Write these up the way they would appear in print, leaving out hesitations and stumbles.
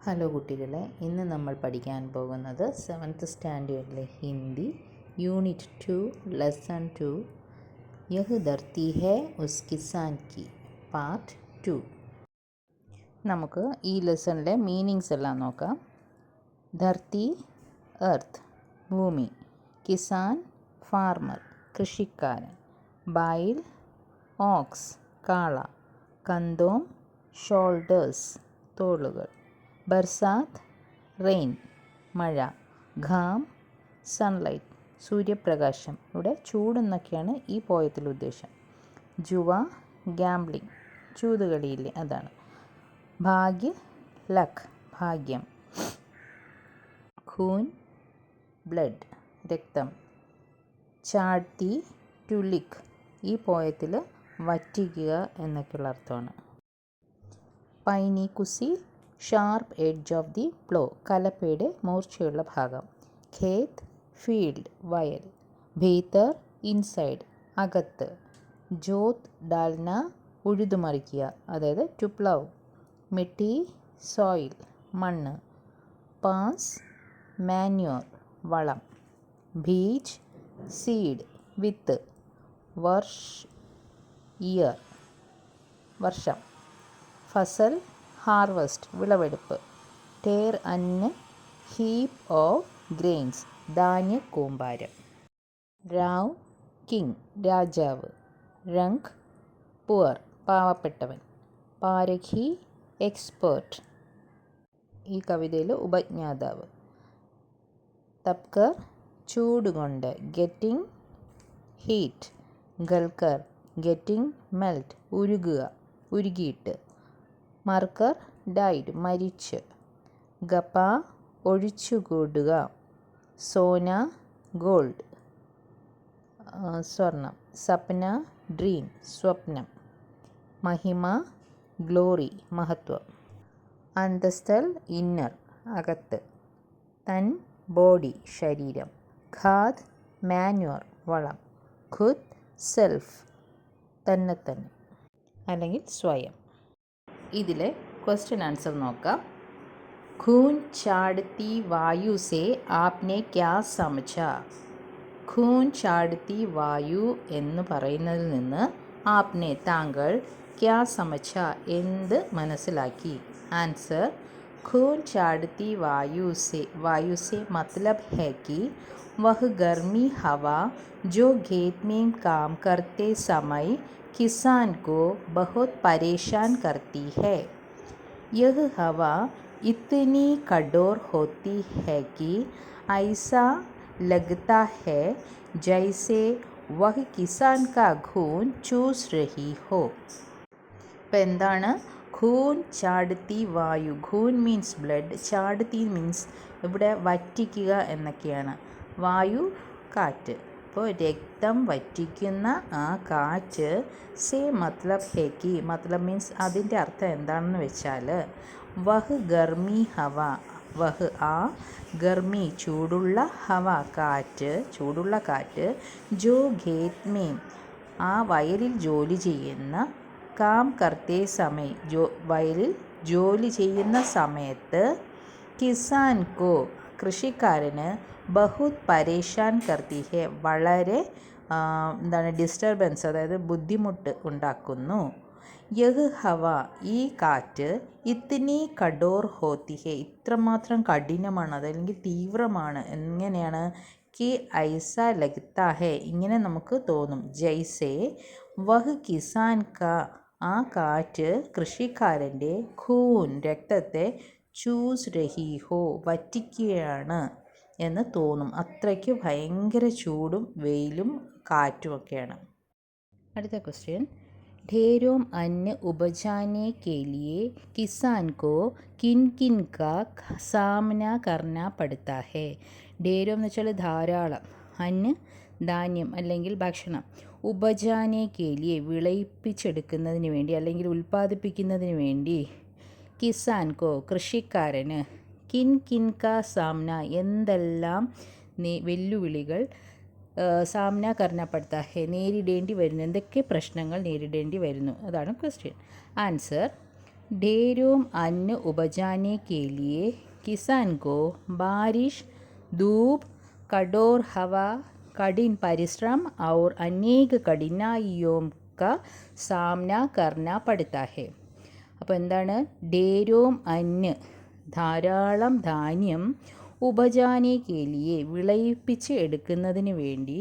Hello കുട്ടികളെ, ഇന്ന് നമ്മൾ പഠിക്കാൻ പോകുന്നത് 7th സ്റ്റാൻഡേർഡിലെ Hindi unit 2 lesson 2 യഹ് Dharti ഹേ ഉസ് കിസാൻ കി പാർട്ട് 2. നമുക്ക് ഈ ലെസണിലെ മീനിങ്സ് എല്ലാം നോക്കാം. ധർത്തി എർത്ത് ഭൂമി, കിസാൻ ഫാർമർ കൃഷിക്കാരൻ, ബൈൽ ഓക്സ് കാള, കന്തോം ഷോൾഡേഴ്സ് തോളുകൾ, ബർസാത്ത് റെയിൻ മഴ, ഘാം സൺലൈറ്റ് സൂര്യപ്രകാശം, ഇവിടെ ചൂടെന്നൊക്കെയാണ് ഈ പോയത്തിൽ ഉദ്ദേശം. ജുവ ഗാംബ്ലിംഗ് ചൂതുകളിയില്ലേ അതാണ്. ഭാഗ്യ ലക്ക് ഭാഗ്യം, ഖൂൻ ബ്ലഡ് രക്തം, ചാഴ്ത്തി ടു ലിക്ക് ഈ പോയത്തിൽ വറ്റിക്കുക എന്നൊക്കെയുള്ള അർത്ഥമാണ്. പൈനി കുസി sharp edge of the plough കലപ്പയുടെ മൂർച്ചയുള്ള ഭാഗം, ഖേത്ത് ഫീൽഡ് വയൽ, ഭീതർ ഇൻസൈഡ് അകത്ത്, ജോത് ഡാൽന ഉഴുതുമറിക്കുക അതായത് ടു പ്ലൗ, മിട്ടി സോയിൽ മണ്ണ്, പാസ് മാന്യൂർ വളം, ബീജ് സീഡ് വിത്ത്, വർഷ് ഇയർ വർഷം, ഫസൽ ഹാർവസ്റ്റ് വിളവെടുപ്പ്, ടേർ അന്ന് ഹീപ്പ് ഓഫ് ഗ്രെയിൻസ് ധാന്യ കൂമ്പാരം, രാവ് കിങ് രാജാവ്, രംഗ് പുവർ പാവപ്പെട്ടവൻ, പാരഖി എക്സ്പേർട്ട് ഈ കവിതയിൽ ഉപജ്ഞാതാവ്, തപ്കർ ചൂടുകൊണ്ട്, ഗെറ്റിംഗ് ഹീറ്റ്, ഗൽക്കർ ഗെറ്റിംഗ് മെൽറ്റ് ഉരുകുക ഉരുകിയിട്ട്, മർക്കർ ഡൈഡ് മരിച്ച്, ഗപ്പ ഒഴിച്ചുകൂടുക, സോന ഗോൾഡ് സ്വർണം, സപ്ന ഡ്രീം സ്വപ്നം, മഹിമ ഗ്ലോറി മഹത്വം, അന്തസ്ഥൽ ഇന്നർ അകത്ത്, തൻ ബോഡി ശരീരം, ഖാദ് മാന്യൂർ വളം, ഖുദ് സെൽഫ് തന്നെത്തന്നെ അല്ലെങ്കിൽ സ്വയം. ഇതിലെ ക്വസ്റ്റ്യൻ ആൻസർ നോക്കാം. ഖൂൻ ചാടത്തി വായു സേ ആപ്നെ ക്യാ സമझ? ഖൂൻ ചാടത്തി വായു എന്ന് പറയുന്നതിൽ നിന്ന് ആപ്നെ താങ്കൾ ക്യാ സമझ എന്ത് മനസ്സിലാക്കി? ആൻസർ ഖൂൻ ചാടത്തി വായു സേ मतलब है कि वह गर्मी हवा जो खेत में काम करते समय किसान को बहुत परेशान करती है. यह हवा इतनी कठोर होती है कि ऐसा लगता है जैसे वह किसान का खून चूस रही हो. ഇപ്പം എന്താണ് ഖൂൻ ചാടത്തി വായു? ഖൂൻ മീൻസ് ബ്ലഡ്, ചാടത്തി മീൻസ് ഇവിടെ വറ്റിക്കുക എന്നൊക്കെയാണ്. വായു കാറ്റ്, അപ്പോൾ രക്തം വറ്റിക്കുന്ന ആ കാറ്റ് സേ മത്ലബ് ഹേക്കി മത്ലബ് മീൻസ് അതിൻ്റെ അർത്ഥം എന്താണെന്ന് വെച്ചാൽ വഹ് ഗർമി ഹവ വഹ് ആ ഗർമി ചൂടുള്ള ഹവ കാറ്റ് ചൂടുള്ള കാറ്റ് ജോ ഖേത് മേം ആ വയലിൽ ജോലി ചെയ്യുന്ന കാം കർത്തേ സമയം വയലിൽ ജോലി ചെയ്യുന്ന സമയത്ത് കിസാൻ കോ കൃഷിക്കാരന് ബഹുത് പരേഷാൻ കർത്തി ഹെ വളരെ ഡിസ്റ്റർബൻസ് അതായത് ബുദ്ധിമുട്ട് ഉണ്ടാക്കുന്നു. യഹ് ഹവ ഈ കാറ്റ് ഇത്തിനി കഠോർ ഹോത്തി ഹെ ഇത്രമാത്രം കഠിനമാണ് അതല്ലെങ്കിൽ തീവ്രമാണ്. എങ്ങനെയാണ്? കി ഐസ ലഗ്താ ഹെ ഇങ്ങനെ നമുക്ക് തോന്നും. ജൈസെ വഹ് കിസാൻ കാ ആ കാറ്റ് കൃഷിക്കാരൻ്റെ ഖൂൻ രക്തത്തെ ചൂസ് രഹി ഹോ വറ്റിക്കുകയാണ് എന്ന് തോന്നും. അത്രയ്ക്ക് ഭയങ്കര ചൂടും വെയിലും കാറ്റുമൊക്കെയാണ്. അടുത്ത ക്വസ്റ്റ്യൻ, ढेरों अन्न उपजाने के लिए किसान को किन किन का सामना करना पड़ता है? ढेरों എന്ന് വെച്ചാൽ ധാരാളം, അന്ന് ധാന്യം അല്ലെങ്കിൽ ഭക്ഷണം, ഉപജാനെ കേലിയെ വിളയിപ്പിച്ചെടുക്കുന്നതിന് വേണ്ടി അല്ലെങ്കിൽ ഉൽപ്പാദിപ്പിക്കുന്നതിന് വേണ്ടി, കിസാൻ കോ കൃഷിക്കാരന്, കിൻ കിൻ കാ സാമ്ന എന്തെല്ലാം വെല്ലുവിളികൾ, സാമ്ന കർണ പഡ്താ ഹെ നേരിടേണ്ടി വരുന്നു, എന്തൊക്കെ പ്രശ്നങ്ങൾ നേരിടേണ്ടി വരുന്നു, അതാണ് ക്വസ്റ്റ്യൻ. ആൻസർ ढेरों अन्न उपजाने के लिए किसान को बारिश, धूप, कठोर हवा, कठिन परिश्रम और अनेक कठिनाइयों का सामना करना पड़ता है. അപ്പോൾ എന്താണ്? ഡേരോം അന്ന്, ധാരാളം ധാന്യം, ഉപജാനെ കേലിയെ വിളയിപ്പിച്ച് എടുക്കുന്നതിന് വേണ്ടി,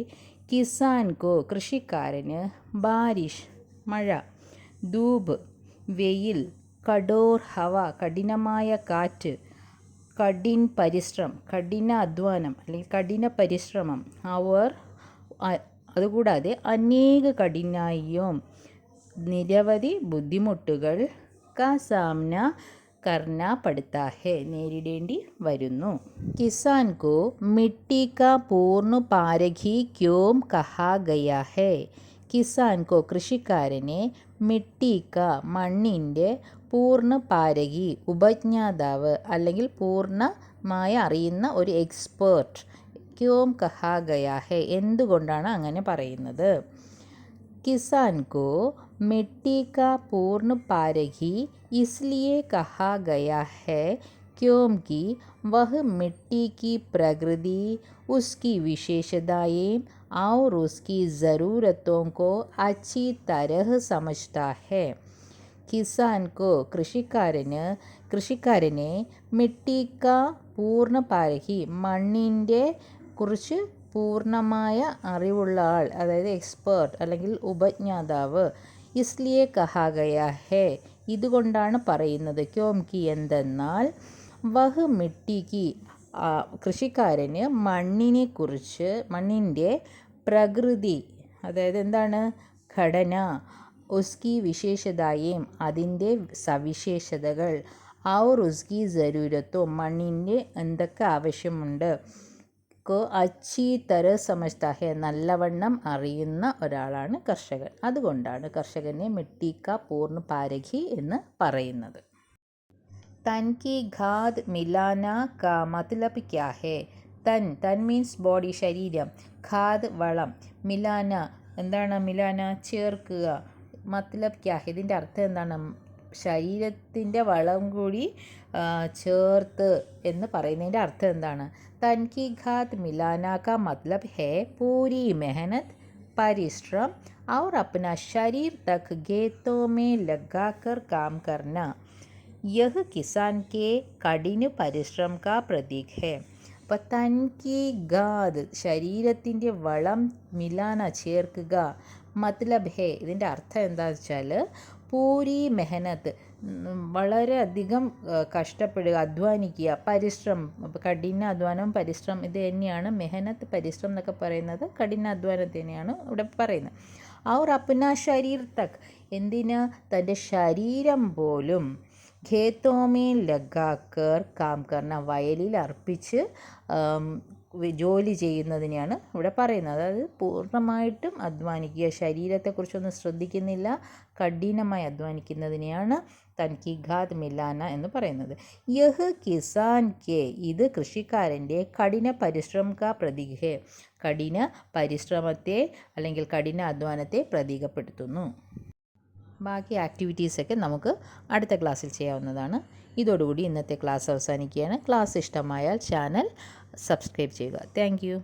കിസാൻകോ കൃഷിക്കാരന്, ബാരിഷ് മഴ, ധൂപ് വെയിൽ, കഠോർ ഹവ കഠിനമായ കാറ്റ്, കഠിൻ പരിശ്രം കഠിന അധ്വാനം അല്ലെങ്കിൽ കഠിന പരിശ്രമം, അവർ അതുകൂടാതെ അനേക കഠിനായും നിരവധി ബുദ്ധിമുട്ടുകൾ का सामना करना पड़ता है നേരിടേണ്ടി വരുന്നു. किसान को मिट्टी का पूर्ण पारखी क्यों कहा गया है? കിസാൻ കോ കൃഷിക്കാരനെ മിട്ടി ക മണ്ണിൻ്റെ പൂർണ്ണ പാരകി ഉപജ്ഞാതാവ് അല്ലെങ്കിൽ പൂർണ്ണമായി അറിയുന്ന ഒരു എക്സ്പേർട്ട് ക്യോം കഹാ ഗയാ ഹെ എന്തുകൊണ്ടാണ് അങ്ങനെ പറയുന്നത്? किसान को मिट्टी का पूर्ण पारखी इसलिए कहा गया है क्योंकि वह मिट्टी की प्रकृति, उसकी विशेषताएं और उसकी ज़रूरतों को अच्छी तरह समझता है. किसान को കൃഷിക്കാരനെ മിട്ടി ക പൂർണ്ണ പാരഖി മണ്ണിൻ്റെ കുറിച്ച് പൂർണ്ണമായ അറിവുള്ള ആൾ, അതായത് എക്സ്പേർട്ട് അല്ലെങ്കിൽ ഉപജ്ഞാതാവ്, ഇസ്ലിയെ കഹാ ഗയാ ഹെ ഇതുകൊണ്ടാണ് പറയുന്നത്, ക്യോംകി എന്തെന്നാൽ, വഹ് മിട്ടിക്ക് കൃഷിക്കാരന് മണ്ണിനെക്കുറിച്ച്, മണ്ണിൻ്റെ പ്രകൃതി അതായത് എന്താണ്, ഘടന, ഉസ്കി വിശേഷതായേം അതിൻ്റെ സവിശേഷതകൾ, ഔർ ഉസ്കി ജരൂരത്തോ മണ്ണിൻ്റെ എന്തൊക്കെ ആവശ്യമുണ്ട്, കോ അച്ചി തര സമജ്താ ഹെ നല്ലവണ്ണം അറിയുന്ന ഒരാളാണ് കർഷകൻ. അതുകൊണ്ടാണ് കർഷകനെ മിട്ടി കാ പൂർണ്ണ പാരഖി എന്ന് പറയുന്നത്. തൻ കി ഖാദ് മിലാന കാ മത്ലബ് ക്യാ ഹെ? തൻ മീൻസ് ബോഡി, ശരീരം, ഖാദ് വളം, മിലാന എന്താണ്? മിലാന ചേർക്കുക, മത്ലബ് ക്യാ ഹെ ഇതിൻ്റെ അർത്ഥം എന്താണ്? ശരീരത്തിൻ്റെ വളം കൂടി ചേർത്ത് എന്ന് പറയുന്നതിൻ്റെ അർത്ഥം എന്താണ്? तन की घात मिलाना का मतलब है पूरी मेहनत, परिश्रम और अपना शरीर तक खेतों में लगाकर काम करना. यह किसान के कठिन परिश्रम का प्रतीक है. അപ്പോൾ തൻ കി ഖാദ് ശരീരത്തിൻ്റെ വളം, മിലാന ചേർക്കുക, മത്ലബ് ഹേ ഇതിൻ്റെ അർത്ഥം എന്താണെന്ന് വെച്ചാൽ പൂരി മെഹനത്ത് വളരെയധികം കഷ്ടപ്പെടുക, അധ്വാനിക്കുക, പരിശ്രമം, കഠിന അധ്വാനം, പരിശ്രമം ഇത് തന്നെയാണ് മെഹനത്ത്, പരിശ്രമം എന്നൊക്കെ പറയുന്നത് കഠിന അധ്വാനത്തെ തന്നെയാണ് ഇവിടെ പറയുന്നത്. ഔർ അപ്ന ശരീർ തക് എന്തിന്? തൻ്റെ ശരീരം പോലും ഖേത്തോമേ ലഗാക്കർ കാം കർണ വയലിൽ അർപ്പിച്ച് ജോലി ചെയ്യുന്നതിനെയാണ് ഇവിടെ പറയുന്നത്. അതായത് പൂർണ്ണമായിട്ടും അധ്വാനിക്കുക, ശരീരത്തെക്കുറിച്ചൊന്നും ശ്രദ്ധിക്കുന്നില്ല, കഠിനമായി അധ്വാനിക്കുന്നതിനെയാണ് തൻകി ഘാത് മിലാന എന്ന് പറയുന്നത്. യഹ് കിസാൻ കെ ഇത് കൃഷിക്കാരൻ്റെ കഠിന പരിശ്രമം കാ പ്രതീക് ഹെ കഠിന പരിശ്രമത്തെ അല്ലെങ്കിൽ കഠിന അധ്വാനത്തെ പ്രതീകപ്പെടുത്തുന്നു. ബാക്കി ആക്ടിവിറ്റീസൊക്കെ നമുക്ക് അടുത്ത ക്ലാസ്സിൽ ചെയ്യാവുന്നതാണ്. ഇതോടുകൂടി ഇന്നത്തെ ക്ലാസ് അവസാനിക്കുകയാണ്. ക്ലാസ് ഇഷ്ടമായാൽ ചാനൽ സബ്സ്ക്രൈബ് ചെയ്യുക. Thank you.